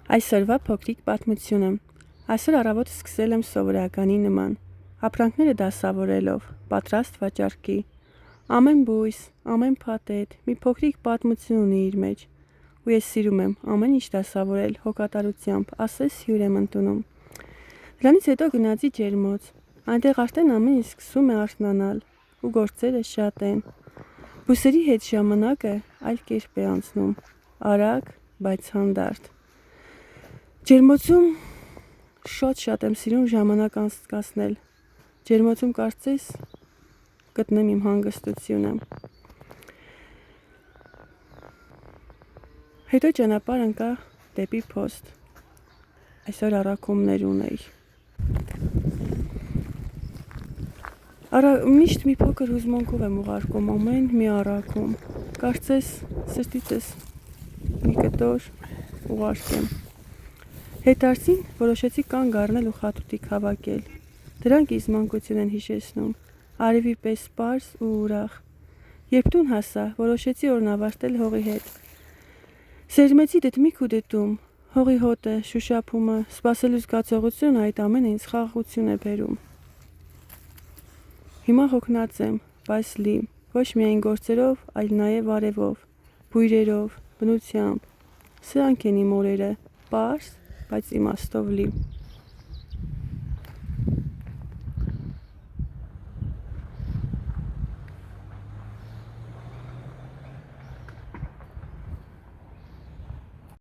Այսօրվա փոքրիկ պատմությունը։ Այսօր առավոտը սկսել եմ սովորականի նման, ապրանքները դասավորելով, պատրաստ վաճառքի։ Ամեն բույս, ամեն փաթեթ մի փոքրիկ պատմություն ունի իր մեջ, ու ես սիրում եմ ամեն ինչ դասավորել հոգատարությամբ, ասես հյուր եմ ընդունում։ Դրանից հետո գնացի ջերմոց, այնտեղ արդեն ամեն ինչ սկսում է արթնանալ, ու գործերը շատ են։ Բույսերի հետ ժամանակը այլ կերպ է անցնում, արագ, բայց հանդարտ։ Ջերմոցում շատ եմ սիրում ժամանակ անցկացնել։ Ջերմոցում կարծես գտնեմ իմ հանգստությունը։ Հետո ճանապարհ ընկա դեպի փոստ։ Այսօր առաքումներ ունեի։ Միշտ մի փոքր հուզմունքով եմ ուղարկում ամեն մի առաքում։ Կարծես սրտիցս մի կտոր ուղարկեմ։ Հետարցին որոշեցի կանգ առնել ու խատուտիկ հավաքել։ Դրանք ինձ մանկություն են հիշեցնում, արևի պես պարզ ու ուրախ։ Երբ տուն հասա, որոշեցի օրն ավարտել հողի հետ։ Սերմեցի դդմիկ ու դդում, հողի հոտը, շուշափումը, սպասելու զգացողությունը այդ ամենը ինձ խաղաղություն է բերում։ Հիմա հոգնած եմ, բայց լի, ոչ միայն գործերով, այլ նաև արևով, բույրերով, բնությամբ։ Սրանք են իմ օրերը, պարզ, բայց իմաստով լի։